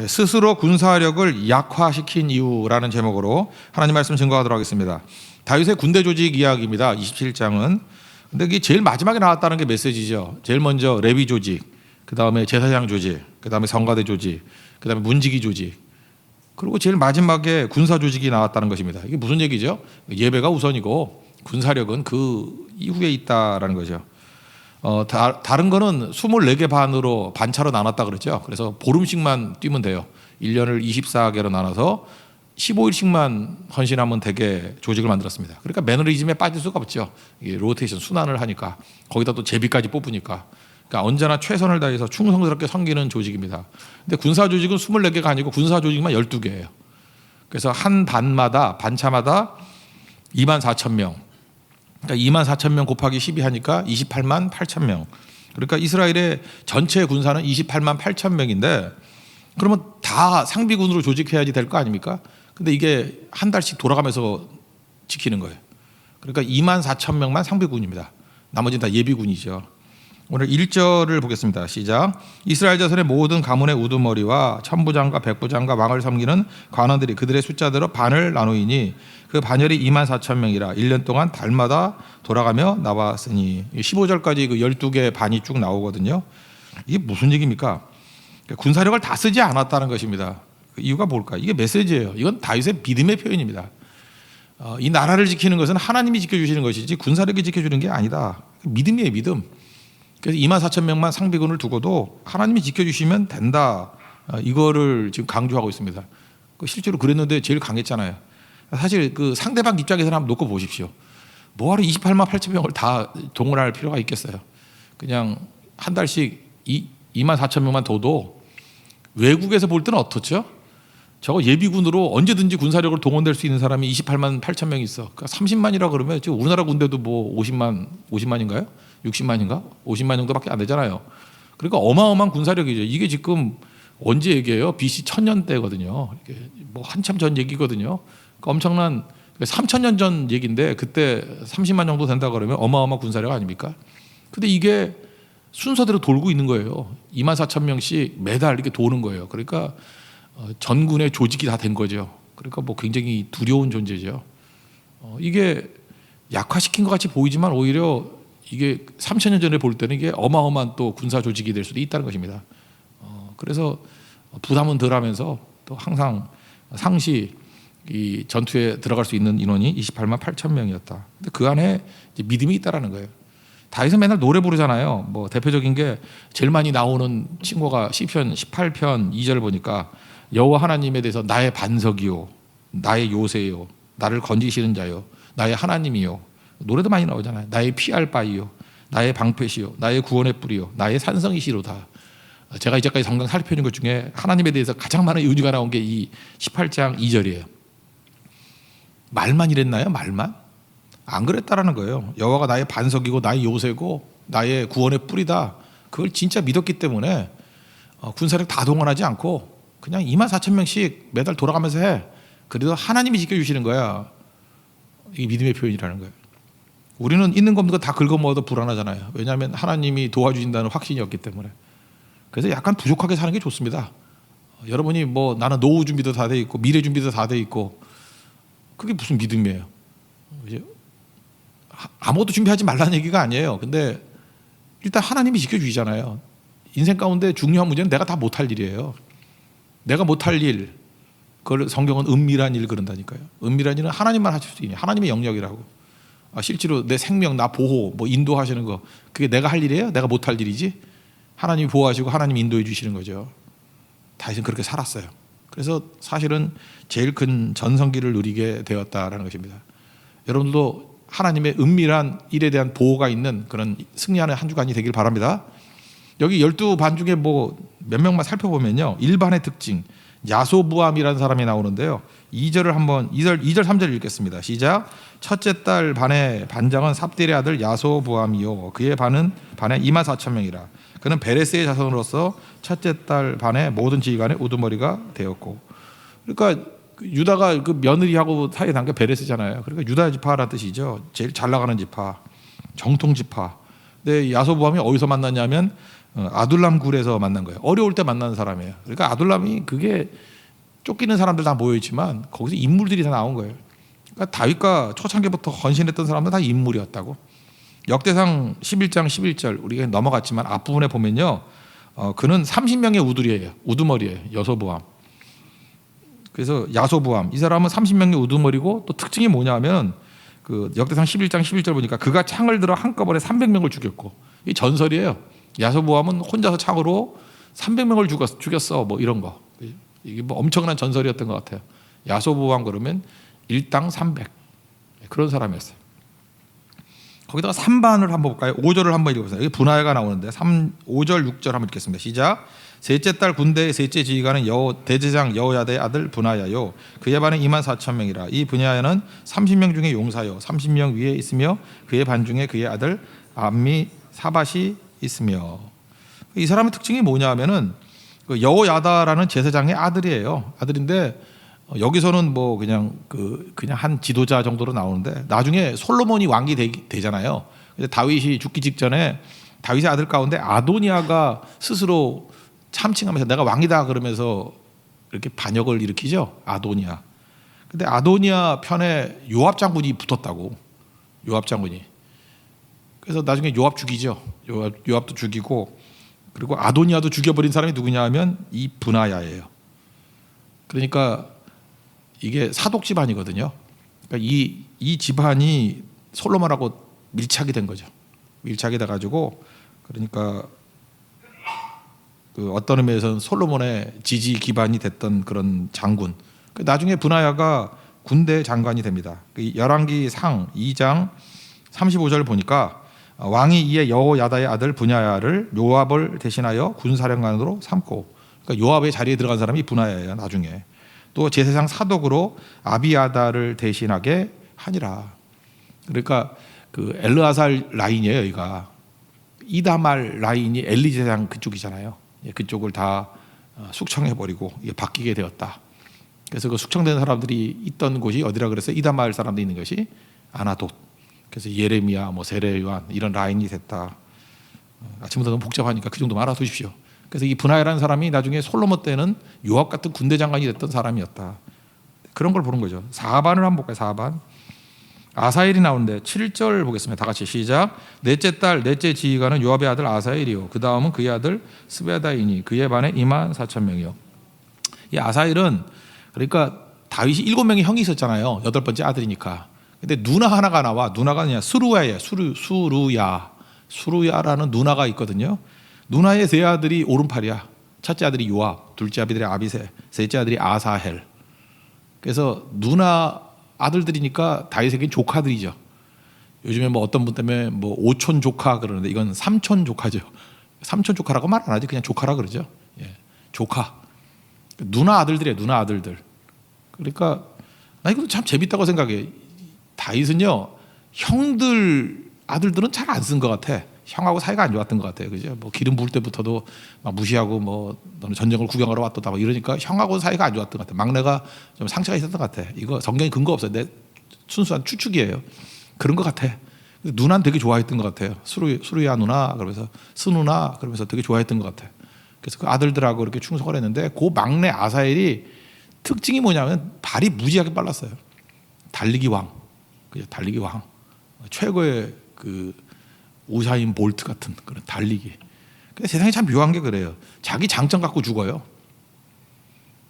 스스로 군사력을 약화시킨 이유라는 제목으로 하나님 말씀 증거하도록 하겠습니다. 다윗의 군대 조직 이야기입니다. 27장은. 근데 이게 제일 마지막에 나왔다는 게 메시지죠. 제일 먼저 레위 조직, 그 다음에 제사장 조직, 그 다음에 성가대 조직, 그 다음에 문지기 조직, 그리고 제일 마지막에 군사 조직이 나왔다는 것입니다. 이게 무슨 얘기죠? 예배가 우선이고 군사력은 그 이후에 있다라는 거죠. 다른 거는 24개 반으로 반차로 나눴다 그랬죠. 그래서 보름씩만 뛰면 돼요. 1년을 24개로 나눠서 15일씩만 헌신하면 되게 조직을 만들었습니다. 그러니까 매너리즘에 빠질 수가 없죠. 이게 로테이션 순환을 하니까 거기다 또 제비까지 뽑으니까. 그러니까 언제나 최선을 다해서 충성스럽게 섬기는 조직입니다. 근데 군사 조직은 24개가 아니고 군사 조직만 12개예요. 그래서 한 반마다 반차마다 24,000명. 그러니까 24,000명 곱하기 12 하니까 28만 8,000명. 그러니까 이스라엘의 전체 군사는 28만 8,000명인데 그러면 다 상비군으로 조직해야지 될 거 아닙니까? 근데 이게 한 달씩 돌아가면서 지키는 거예요. 그러니까 24,000명만 상비군입니다. 나머지는 다 예비군이죠. 오늘 1절을 보겠습니다. 시작. 이스라엘 자손의 모든 가문의 우두머리와 천부장과 백부장과 왕을 섬기는 관원들이 그들의 숫자대로 반을 나누이니 그 반열이 24,000명이라 1년 동안 달마다 돌아가며 나왔으니 15절까지 그 12개 반이 쭉 나오거든요. 이게 무슨 얘기입니까? 군사력을 다 쓰지 않았다는 것입니다. 그 이유가 뭘까? 이게 메시지예요. 이건 다윗의 믿음의 표현입니다. 이 나라를 지키는 것은 하나님이 지켜주시는 것이지 군사력이 지켜주는 게 아니다. 믿음이에요, 믿음. 그래서 24,000명만 상비군을 두고도 하나님이 지켜주시면 된다. 이거를 지금 강조하고 있습니다. 실제로 그랬는데 제일 강했잖아요. 사실 그 상대방 입장에서 한번 놓고 보십시오. 뭐하러 28만 8,000명을 다 동원할 필요가 있겠어요. 그냥 한 달씩 24,000명만 둬도 외국에서 볼 때는 어떻죠? 저거 예비군으로 언제든지 군사력을 동원될 수 있는 사람이 28만 8,000명이 있어. 그러니까 30만이라 그러면 지금 우리나라 군대도 뭐 50만인가요? 60만인가? 50만 정도밖에 안 되잖아요. 그러니까 어마어마한 군사력이죠. 이게 지금 언제 얘기예요? BC 1000년대거든요. 이게 뭐 한참 전 얘기거든요. 그러니까 엄청난 3000년 전 얘기인데 그때 30만 정도 된다 그러면 어마어마한 군사력 아닙니까? 근데 이게 순서대로 돌고 있는 거예요. 24,000명씩 매달 이렇게 도는 거예요. 그러니까 전군의 조직이 다 된 거죠. 그러니까 뭐 굉장히 두려운 존재죠. 이게 약화시킨 것 같이 보이지만 오히려 이게 3,000년 전에 볼 때는 이게 어마어마한 또 군사 조직이 될 수도 있다는 것입니다. 그래서 부담은 덜하면서 또 항상 상시 이 전투에 들어갈 수 있는 인원이 28만 8,000명이었다. 근데 그 안에 이제 믿음이 있다라는 거예요. 다윗은 맨날 노래 부르잖아요. 뭐 대표적인 게 제일 많이 나오는 친구가 시편 18편 2절 보니까 여호와 하나님에 대해서 나의 반석이요, 나의 요새요, 나를 건지시는 자요, 나의 하나님이요. 노래도 많이 나오잖아요. 나의 피할 바이요, 나의 방패시요, 나의 구원의 뿌리요, 나의 산성이시로다. 제가 이제까지 성경 살펴본 것 중에 하나님에 대해서 가장 많은 의지가 나온 게 이 18장 2절이에요. 말만 이랬나요? 말만? 안 그랬다라는 거예요. 여호와가 나의 반석이고 나의 요새고 나의 구원의 뿌리다. 그걸 진짜 믿었기 때문에 군사력 다 동원하지 않고 그냥 24,000명씩 매달 돌아가면서 해. 그래도 하나님이 지켜주시는 거야. 이게 믿음의 표현이라는 거예요. 우리는 있는 거 없는 거 다 긁어모아도 불안하잖아요. 왜냐하면 하나님이 도와주신다는 확신이 없기 때문에. 그래서 약간 부족하게 사는 게 좋습니다. 여러분이 뭐 나는 노후 준비도 다 돼 있고 미래 준비도 다 돼 있고 그게 무슨 믿음이에요? 아무것도 준비하지 말라는 얘기가 아니에요. 근데 일단 하나님이 지켜주시잖아요. 인생 가운데 중요한 문제는 내가 다 못할 일이에요. 내가 못할 일, 그걸 성경은 은밀한 일 그런다니까요. 은밀한 일은 하나님만 하실 수 있는 하나님의 영역이라고. 실제로 내 생명, 나 보호, 뭐 인도하시는 거 그게 내가 할 일이에요? 내가 못할 일이지? 하나님이 보호하시고 하나님이 인도해 주시는 거죠. 다윗은 그렇게 살았어요. 그래서 사실은 제일 큰 전성기를 누리게 되었다라는 것입니다. 여러분들도 하나님의 은밀한 일에 대한 보호가 있는 그런 승리하는 한 주간이 되길 바랍니다. 여기 12반 중에 뭐 몇 명만 살펴보면요. 1반의 특징, 야소부암이라는 사람이 나오는데요. 2절 3절 읽겠습니다. 시작. 첫째 딸 반의 반장은 삽딜의 아들 야소부암이요. 그의 반에 24,000명이라. 그는 베레스의 자손으로서 첫째 딸 반의 모든 지휘관의 우두머리가 되었고. 그러니까 유다가 그 며느리하고 사이에 난 게 베레스잖아요. 그러니까 유다 지파라는 뜻이죠. 제일 잘 나가는 지파, 정통 지파. 근데 야소부암이 어디서 만났냐면 아둘람 굴에서 만난 거예요. 어려울 때 만나는 사람이에요. 그러니까 아둘람이 그게 쫓기는 사람들 다 모여 있지만 거기서 인물들이 다 나온 거예요. 그러니까 다윗과 초창기부터 헌신했던 사람들 다 인물이었다고. 역대상 11장 11절 우리가 넘어갔지만 앞부분에 보면요. 그는 30명의 우두리예요. 우두머리예요. 여소보암. 그래서 야소보암. 이 사람은 30명의 우두머리고 또 특징이 뭐냐면 그 역대상 11장 11절 보니까 그가 창을 들어 한꺼번에 300명을 죽였고 이 전설이에요. 야소보암은 혼자서 창으로 300명을 죽였어. 뭐 이런 거. 이게 뭐 엄청난 전설이었던 것 같아요. 야소보암 그러면 일당 300 그런 사람이었어요. 거기다가 3반을 한번 볼까요? 5절을 한번 읽어보세요. 여기 분하야가 나오는데 5절 6절 한번 읽겠습니다. 시작. 셋째 달 군대의 셋째 지휘관은 대제장 여호야다의 아들 분하야요. 그의 반은 24,000명이라. 이 분하야는 30명 중에 용사요 30명 위에 있으며 그의 반 중에 그의 아들 암미 사밧이 있으며. 이 사람의 특징이 뭐냐면은 그 여호야다라는 제사장의 아들이에요. 아들인데 여기서는 뭐 그냥 한 지도자 정도로 나오는데 나중에 솔로몬이 왕이 되잖아요. 근데 다윗이 죽기 직전에 다윗의 아들 가운데 아도니아가 스스로 참칭하면서 내가 왕이다 그러면서 이렇게 반역을 일으키죠. 아도니아. 근데 아도니아 편에 요압 장군이 붙었다고. 요압 장군이. 그래서 나중에 요압 죽이죠. 요압도 죽이고 그리고 아도니아도 죽여버린 사람이 누구냐 하면 이 분하야예요. 그러니까 이게 사독 집안이거든요. 그러니까 이 집안이 솔로몬하고 밀착이 된 거죠. 밀착이 돼가지고 그러니까 그 어떤 의미에서는 솔로몬의 지지 기반이 됐던 그런 장군. 나중에 분하야가 군대 장관이 됩니다. 열왕기 상 2장 35절 보니까 왕이 이에 여호야다의 아들 분하야를 요압을 대신하여 군사령관으로 삼고, 그러니까 요압의 자리에 들어간 사람이 분하야예요. 나중에 또 제사장 사독으로 아비아다를 대신하게 하니라. 그러니까 그 엘르아살 라인이에요. 여기가 이다말 라인이 엘리 제사장 그쪽이잖아요. 그쪽을 다 숙청해버리고 바뀌게 되었다. 그래서 그 숙청된 사람들이 있던 곳이 어디라 그래서 이다말 사람들이 있는 것이 아나돗. 그래서 예레미야, 뭐 세례 요한 이런 라인이 됐다. 아침부터 너무 복잡하니까 그 정도만 알아두십시오. 그래서 이 분하야라는 사람이 나중에 솔로몬 때는 요압 같은 군대 장관이 됐던 사람이었다. 그런 걸 보는 거죠. 4반을 한번 볼까요? 4반. 아사엘이 나오는데 7절 보겠습니다. 다 같이 시작. 넷째 달 넷째 지휘관은 요압의 아들 아사엘이요. 그 다음은 그의 아들 스베다이니 그의 반에 24,000명이요. 이 아사엘은 그러니까 다윗이 7명의 형이 있었잖아요. 8번째 아들이니까. 근데 누나 하나가 나와. 누나가 아니라 수루야예요. 수루야라는 누나가 있거든요. 누나의 세 아들이 오른팔이야. 첫째 아들이 요압, 둘째 아들이 아비새, 셋째 아들이 아사헬. 그래서 누나 아들들이니까 다윗에겐 조카들이죠. 요즘에 뭐 어떤 분 때문에 뭐 오촌 조카 그러는데 이건 삼촌 조카죠. 삼촌 조카라고 말 안 하지. 그냥 조카라 그러죠. 예, 조카. 누나 아들들이에요. 누나 아들들. 그러니까 나 이것도 참 재밌다고 생각해. 다윗은요 형들 아들들은 잘 안 쓴 것 같아. 형하고 사이가 안 좋았던 것 같아요. 그죠? 뭐 기름 부을 때부터도 막 무시하고 뭐 너는 전쟁을 구경하러 왔다 뭐 이러니까 형하고 사이가 안 좋았던 것 같아. 막내가 좀 상처가 있었던 것 같아. 이거 성경에 근거 없어요. 내 순수한 추측이에요. 그런 것 같아. 누나는 되게 좋아했던 것 같아요. 수루야 누나 그러면서 스누나 그러면서 되게 좋아했던 것 같아. 그래서 그 아들들하고 이렇게 충성을 했는데 그 막내 아사엘이 특징이 뭐냐면 발이 무지하게 빨랐어요. 달리기 왕. 그죠? 달리기 왕. 최고의 그 우사인 볼트 같은 그런 달리기. 근데 세상에 참 묘한 게 그래요. 자기 장점 갖고 죽어요.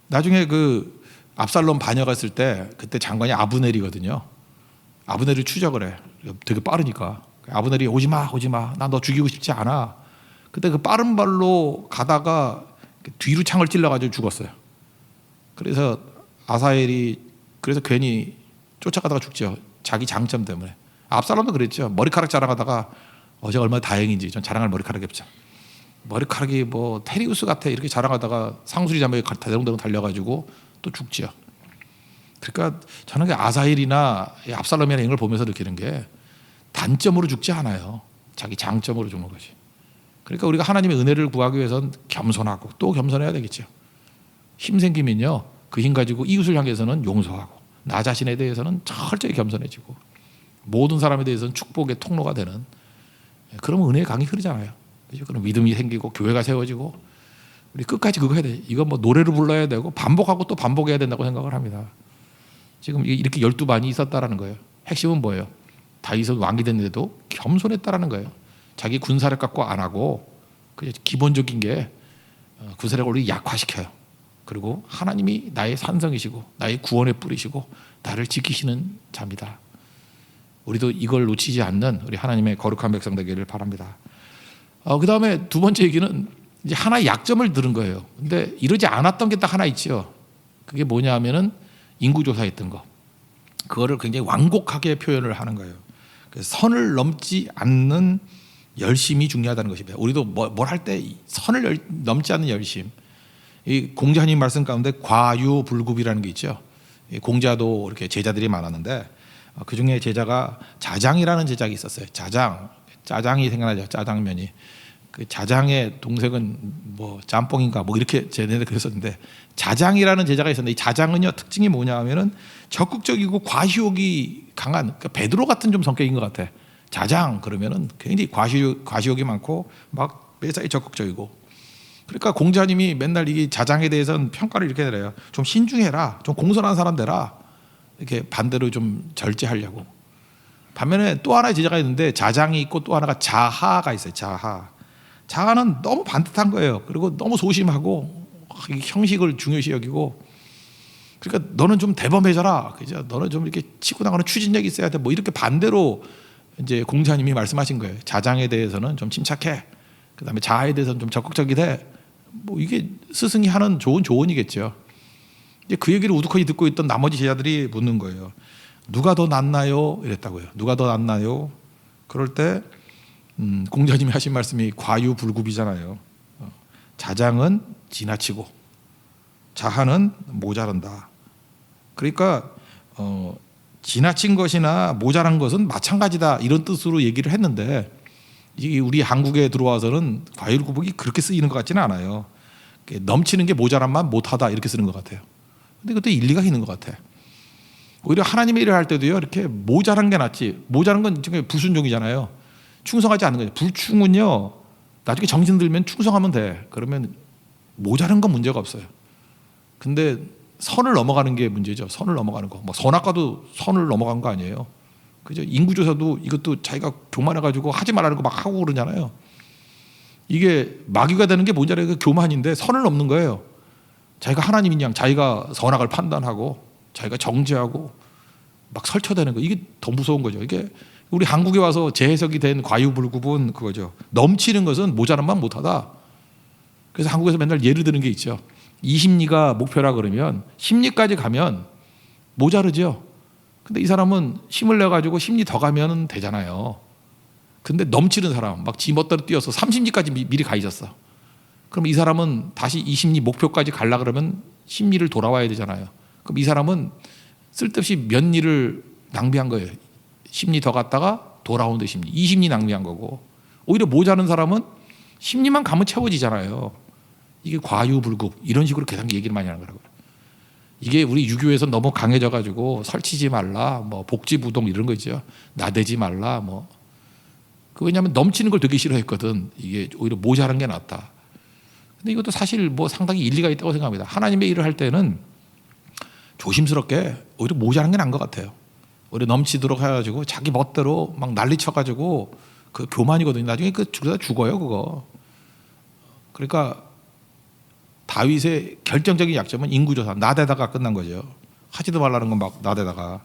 나중에 그 압살롬 반역했을 때 그때 장관이 아브넬이거든요. 아브넬을 추적을 해. 되게 빠르니까. 아브넬이 오지마 나 너 죽이고 싶지 않아. 그때 그 빠른 발로 가다가 뒤로 창을 찔러가지고 죽었어요. 그래서 아사엘이 그래서 괜히 쫓아가다가 죽죠. 자기 장점 때문에. 압살롬도 그랬죠. 머리카락 자랑하다가 어제 얼마나 다행인지. 전 자랑할 머리카락이 없죠. 머리카락이 뭐 테리우스 같아 이렇게 자랑하다가 상수리 잠에 대롱대롱 달려가지고 또 죽죠. 그러니까 저는 아사엘이나 압살롬이나 이런 걸 보면서 느끼는 게 단점으로 죽지 않아요. 자기 장점으로 죽는 거지. 그러니까 우리가 하나님의 은혜를 구하기 위해서는 겸손하고 또 겸손해야 되겠죠. 힘 생기면요 그 힘 가지고 이웃을 향해서는 용서하고 나 자신에 대해서는 철저히 겸손해지고 모든 사람에 대해서는 축복의 통로가 되는 그러면 은혜의 강이 흐르잖아요. 그죠? 그런 믿음이 생기고 교회가 세워지고 우리 끝까지 그거 해야 돼. 이거 뭐 노래를 불러야 되고 반복하고 또 반복해야 된다고 생각을 합니다. 지금 이렇게 12반이 있었다라는 거예요. 핵심은 뭐예요? 다윗은 왕이 됐는데도 겸손했다라는 거예요. 자기 군사력 갖고 안 하고 그냥 기본적인 게 군사력을 우리 약화시켜요. 그리고 하나님이 나의 산성이시고 나의 구원의 뿌리시고 나를 지키시는 자입니다. 우리도 이걸 놓치지 않는 우리 하나님의 거룩한 백성 되기를 바랍니다. 그 다음에 두 번째 얘기는 이제 하나의 약점을 들은 거예요. 근데 이러지 않았던 게 딱 하나 있죠. 그게 뭐냐 하면은 인구조사했던 거. 그거를 굉장히 완곡하게 표현을 하는 거예요. 그래서 선을 넘지 않는 열심이 중요하다는 것입니다. 우리도 뭘 할 때 선을 넘지 않는 열심. 이 공자님 말씀 가운데 과유불급이라는 게 있죠. 공자도 이렇게 제자들이 많았는데 그 중에 제자가 자장이라는 제자가 있었어요. 짜장이 생각나죠. 짜장면이. 그 자장의 동생은 뭐 짬뽕인가 뭐 이렇게 쟤네들 그랬었는데 자장이라는 제자가 있었는데 이 자장은요 특징이 뭐냐 하면은 적극적이고 과시욕이 강한 그러니까 베드로 같은 좀 성격인 것 같아. 자장 그러면은 굉장히 과시욕이 많고 막 매사에 적극적이고 그러니까 공자님이 맨날 이 자장에 대해서는 평가를 이렇게 내려요. 좀 신중해라, 좀 공손한 사람 되라 이렇게 반대로 좀 절제하려고. 반면에 또 하나의 제자가 있는데 자장이 있고 또 하나가 자하가 있어요. 자하는 너무 반듯한 거예요. 그리고 너무 소심하고 형식을 중요시 여기고 그러니까 너는 좀 대범해져라. 그죠? 너는 좀 이렇게 치고 나가는 추진력이 있어야 돼. 뭐 이렇게 반대로 이제 공자님이 말씀하신 거예요. 자장에 대해서는 좀 침착해. 그다음에 자하에 대해서는 좀 적극적이돼. 뭐 이게 스승이 하는 좋은 조언이겠죠. 이제 그 얘기를 우두커니 듣고 있던 나머지 제자들이 묻는 거예요. 누가 더 낫나요? 이랬다고요. 누가 더 낫나요? 그럴 때 공자님이 하신 말씀이 과유불급이잖아요. 자장은 지나치고 자하는 모자란다. 그러니까 지나친 것이나 모자란 것은 마찬가지다 이런 뜻으로 얘기를 했는데 이게 우리 한국에 들어와서는 과유불급이 그렇게 쓰이는 것 같지는 않아요. 넘치는 게 모자란만 못하다 이렇게 쓰는 것 같아요. 근데 그것도 일리가 있는 것 같아. 오히려 하나님의 일을 할 때도요 이렇게 모자란 게 낫지. 모자란 건 지금 불순종이잖아요. 충성하지 않는 거죠. 불충은요 나중에 정신 들면 충성하면 돼. 그러면 모자란 건 문제가 없어요. 근데 선을 넘어가는 게 문제죠. 선을 넘어가는 거. 뭐 선악과도 선을 넘어간 거 아니에요. 그죠? 인구조사도 이것도 자기가 교만해가지고 하지 말라는 거 막 하고 그러잖아요. 이게 마귀가 되는 게 뭔지 알아요? 그 교만인데 선을 넘는 거예요. 자기가 하나님인 양, 자기가 선악을 판단하고 자기가 정죄하고 막 설쳐대는 거. 이게 더 무서운 거죠. 이게 우리 한국에 와서 재해석이 된 과유불급은 그거죠. 넘치는 것은 모자란만 못하다. 그래서 한국에서 맨날 예를 드는 게 있죠. 20리가 목표라 그러면 10리까지 가면 모자르죠. 근데 이 사람은 힘을 내가지고 10리 더 가면 되잖아요. 근데 넘치는 사람 막 지 멋대로 뛰어서 30리까지 미리 가 있었어. 그럼 이 사람은 다시 20리 목표까지 가려고 그러면 10리를 돌아와야 되잖아요. 그럼 이 사람은 쓸데없이 몇 리를 낭비한 거예요. 10리 더 갔다가 돌아오는데 10리, 20리 낭비한 거고 오히려 모자란 사람은 10리만 가면 채워지잖아요. 이게 과유불급 이런 식으로 계속 얘기를 많이 하는 거라고요. 이게 우리 유교에서 너무 강해져가지고 설치지 말라, 뭐 복지부동 이런 거 있죠. 나대지 말라, 뭐. 그 왜냐하면 넘치는 걸 되게 싫어했거든. 이게 오히려 모자란 게 낫다. 근데 이것도 사실 뭐 상당히 일리가 있다고 생각합니다. 하나님의 일을 할 때는 조심스럽게 오히려 모자란 게 나은 것 같아요. 오히려 넘치도록 해가지고 자기 멋대로 막 난리쳐가지고 그 교만이거든요. 나중에 그러다 죽어요, 그거. 그러니까 다윗의 결정적인 약점은 인구조사, 나대다가 끝난 거죠. 하지도 말라는 건 막 나대다가.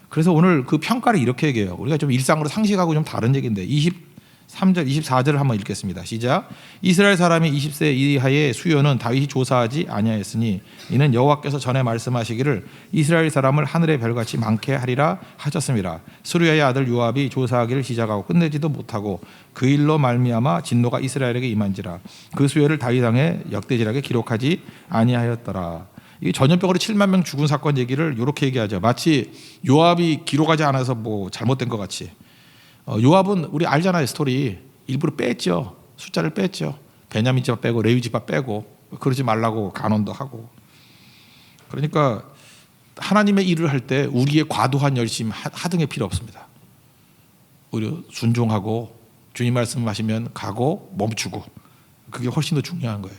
그래서 오늘 그 평가를 이렇게 얘기해요. 우리가 좀 일상으로 상식하고 좀 다른 얘기인데 23절, 24절을 한번 읽겠습니다. 시작. 이스라엘 사람이 20세 이하의 수요는 다윗이 조사하지 아니하였으니 이는 여호와께서 전에 말씀하시기를 이스라엘 사람을 하늘의 별같이 많게 하리라 하셨습니다. 스루야의 아들 요압이 조사하기를 시작하고 끝내지도 못하고 그 일로 말미암아 진노가 이스라엘에게 임한지라 그 수요를 다윗 왕의 역대지락에 기록하지 아니하였더라. 이게 전염병으로 7만 명 죽은 사건 얘기를 이렇게 얘기하죠. 마치 요압이 기록하지 않아서 뭐 잘못된 것 같이. 요압은 우리 알잖아요. 스토리. 일부러 뺐죠. 숫자를 뺐죠. 베냐민 집안 빼고 레위 집안 빼고 그러지 말라고 간언도 하고. 그러니까 하나님의 일을 할 때 우리의 과도한 열심 하등의 필요 없습니다. 오히려 순종하고 주님 말씀하시면 가고 멈추고, 그게 훨씬 더 중요한 거예요.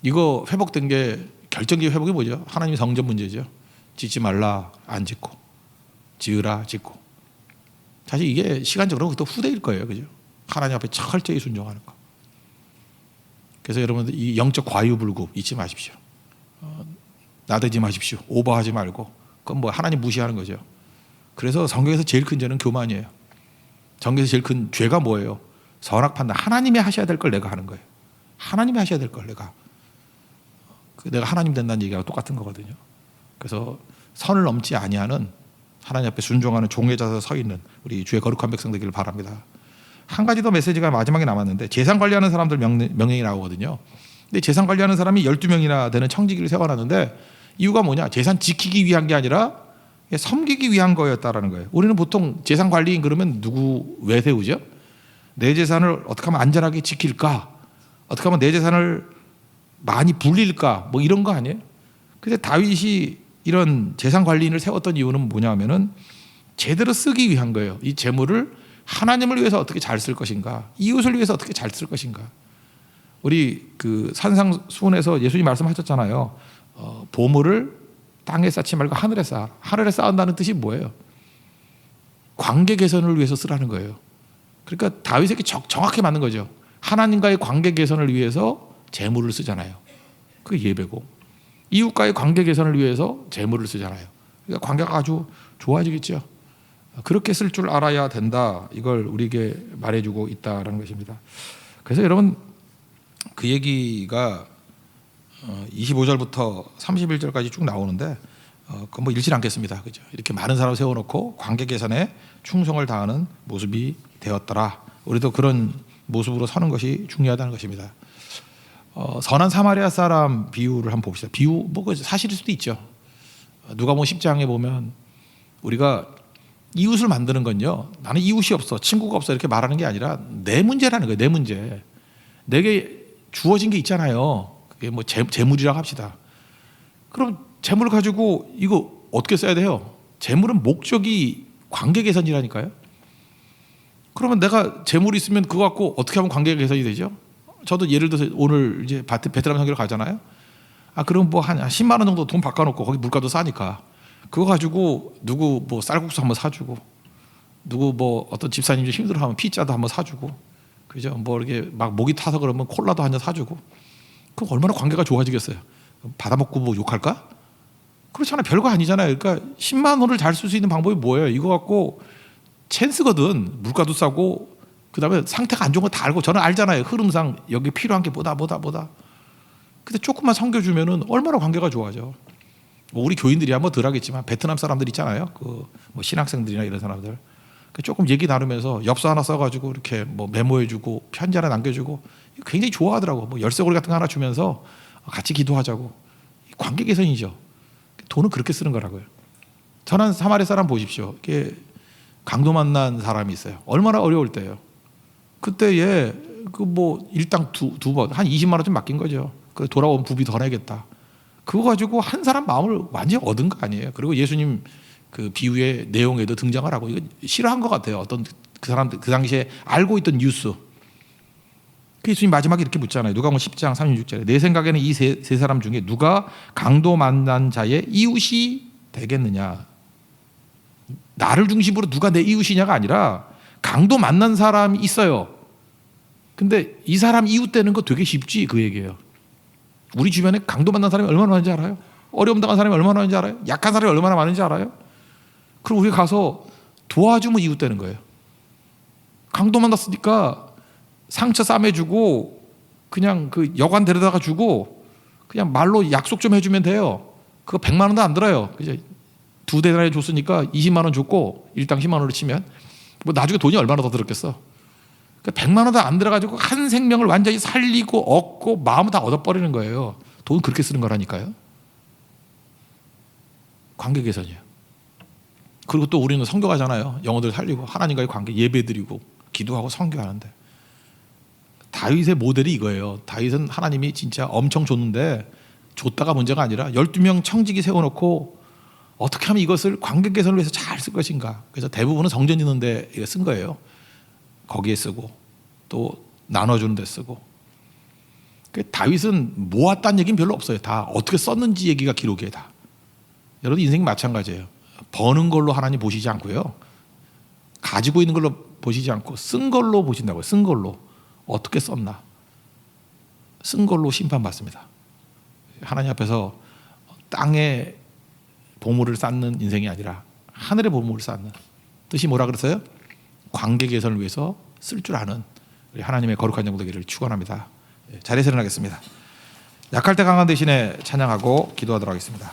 이거 회복된 게 결정적인 회복이 뭐죠? 하나님의 성전 문제죠. 짓지 말라 안 짓고, 지으라 짓고. 사실 이게 시간적으로 또 후대일 거예요, 그죠? 하나님 앞에 철저히 순종하는 거. 그래서 여러분들 이 영적 과유불급 잊지 마십시오. 나대지 마십시오. 오버하지 말고. 그건 뭐 하나님 무시하는 거죠. 그래서 성경에서 제일 큰 죄는 교만이에요. 성경에서 제일 큰 죄가 뭐예요? 선악 판단. 하나님이 하셔야 될 걸 내가 하는 거예요. 하나님이 하셔야 될 걸 내가 하나님 된다는 얘기하고 똑같은 거거든요. 그래서 선을 넘지 아니하는, 하나님 앞에 순종하는 종의 자세에 서 있는 우리 주의 거룩한 백성 되기를 바랍니다. 한 가지 더 메시지가 마지막에 남았는데, 재산 관리하는 사람들 명령이 나오거든요. 근데 재산 관리하는 사람이 12명이나 되는 청지기를 세워놨는데, 이유가 뭐냐? 재산 지키기 위한 게 아니라 섬기기 위한 거였다라는 거예요. 우리는 보통 재산 관리인 그러면 누구 왜 세우죠? 내 재산을 어떻게 하면 안전하게 지킬까? 어떻게 하면 내 재산을 많이 불릴까? 뭐 이런 거 아니에요? 근데 다윗이 이런 재산 관리인을 세웠던 이유는 뭐냐면은 제대로 쓰기 위한 거예요. 이 재물을 하나님을 위해서 어떻게 잘 쓸 것인가, 이웃을 위해서 어떻게 잘 쓸 것인가. 우리 그 산상수훈에서 예수님 말씀하셨잖아요. 보물을 땅에 쌓지 말고 하늘에 쌓아. 하늘에 쌓는다는 뜻이 뭐예요? 관계 개선을 위해서 쓰라는 거예요. 그러니까 다윗에게 정확히 맞는 거죠. 하나님과의 관계 개선을 위해서 재물을 쓰잖아요. 그게 예배고, 이웃과의 관계 개선을 위해서 재물을 쓰잖아요. 그러니까 관계가 아주 좋아지겠죠. 그렇게 쓸 줄 알아야 된다. 이걸 우리에게 말해주고 있다라는 것입니다. 그래서 여러분, 그 얘기가 25절부터 31절까지 쭉 나오는데, 그건 뭐 읽지 않겠습니다. 그죠? 이렇게 많은 사람을 세워놓고 관계 개선에 충성을 다하는 모습이 되었더라. 우리도 그런 모습으로 서는 것이 중요하다는 것입니다. 선한 사마리아 사람 비유를 한번 봅시다. 비유, 뭐 사실일 수도 있죠. 누가복음 10장에 보면 우리가 이웃을 만드는 건요, 나는 이웃이 없어, 친구가 없어 이렇게 말하는 게 아니라 내 문제라는 거예요. 내 문제. 내게 주어진 게 있잖아요. 그게 뭐 재물이라고 합시다. 그럼 재물을 가지고 이거 어떻게 써야 돼요? 재물은 목적이 관계 개선이라니까요. 그러면 내가 재물이 있으면 그거 갖고 어떻게 하면 관계 개선이 되죠? 저도 예를 들어서 오늘 이제 베트남 선교를 가잖아요. 그럼 뭐 한 10만 원 정도 돈 바꿔놓고, 거기 물가도 싸니까 그거 가지고 누구 뭐 쌀국수 한번 사주고, 누구 뭐 어떤 집사님이 힘들어하면 피자도 한번 사주고, 그죠? 뭐 이렇게 막 목이 타서 그러면 콜라도 한 잔 사주고, 그럼 얼마나 관계가 좋아지겠어요? 받아먹고 뭐 욕할까? 그렇잖아요. 별거 아니잖아요. 그러니까 10만 원을 잘 쓸 수 있는 방법이 뭐예요? 이거 갖고 찬스거든. 물가도 싸고, 그다음에 상태가 안 좋은 거 다 알고, 저는 알잖아요. 흐름상 여기 필요한 게 뭐다. 근데 조금만 섬겨주면은 얼마나 관계가 좋아져. 뭐 우리 교인들이야 뭐 덜 하겠지만 베트남 사람들 있잖아요. 그 뭐 신학생들이나 이런 사람들. 조금 얘기 나누면서 엽서 하나 써가지고 이렇게 뭐 메모해주고 편지 하나 남겨주고 굉장히 좋아하더라고. 뭐 열쇠고리 같은 거 하나 주면서 같이 기도하자고. 관계 개선이죠. 돈은 그렇게 쓰는 거라고요. 선한 사마리아 사람 보십시오. 이게 강도 만난 사람이 있어요. 얼마나 어려울 때예요. 그때 얘 그 뭐 일당 두 번 한 20만 원 좀 맡긴 거죠. 그 돌아온 부비 더 내겠다. 그거 가지고 한 사람 마음을 완전히 얻은 거 아니에요. 그리고 예수님 그 비유의 내용에도 등장을 하고, 이거 싫어한 것 같아요. 어떤 그 사람들 그 당시에 알고 있던 뉴스. 그 예수님 마지막에 이렇게 묻잖아요. 누가복음 10장 36절에 내 생각에는 이 세 사람 중에 누가 강도 만난 자의 이웃이 되겠느냐. 나를 중심으로 누가 내 이웃이냐가 아니라 강도 만난 사람이 있어요. 근데 이 사람 이웃 되는 거 되게 쉽지, 그 얘기예요. 우리 주변에 강도 만난 사람이 얼마나 많은지 알아요? 어려움 당한 사람이 얼마나 많은지 알아요? 약한 사람이 얼마나 많은지 알아요? 그럼 우리 가서 도와주면 이웃 되는 거예요. 강도 만났으니까 상처 싸매주고, 그냥 그 여관 데려다가 주고, 그냥 말로 약속 좀 해주면 돼요. 그거 100만 원도 안 들어요. 그죠? 2대나 줬으니까 20만 원 줬고, 일당 10만 원으로 치면 뭐 나중에 돈이 얼마나 더 들었겠어. 그러니까 100만 원도 안 들어가지고 한 생명을 완전히 살리고 얻고 마음을 다 얻어버리는 거예요. 돈 그렇게 쓰는 거라니까요. 관계 개선이에요. 그리고 또 우리는 선교하잖아요. 영혼들 살리고 하나님과의 관계 예배드리고 기도하고 선교하는데, 다윗의 모델이 이거예요. 다윗은 하나님이 진짜 엄청 줬는데, 줬다가 문제가 아니라 12명 청지기 세워놓고 어떻게 하면 이것을 관계 개선을 위해서 잘 쓸 것인가. 그래서 대부분은 성전 짓는 데 쓴 거예요. 거기에 쓰고 또 나눠주는 데 쓰고. 다윗은 모았다는 얘기는 별로 없어요. 다 어떻게 썼는지 얘기가 기록이에요. 다. 여러분 인생이 마찬가지예요. 버는 걸로 하나님 보시지 않고요. 가지고 있는 걸로 보시지 않고 쓴 걸로 보신다고요. 쓴 걸로. 어떻게 썼나. 쓴 걸로 심판받습니다. 하나님 앞에서 땅에 보물을 쌓는 인생이 아니라 하늘의 보물을 쌓는. 뜻이 뭐라 그랬어요? 관계 개선을 위해서 쓸 줄 아는 우리 하나님의 거룩한 영광 되기를 축원합니다. 자리에서 일어나겠습니다. 약할 때 강한 대신에 찬양하고 기도하도록 하겠습니다.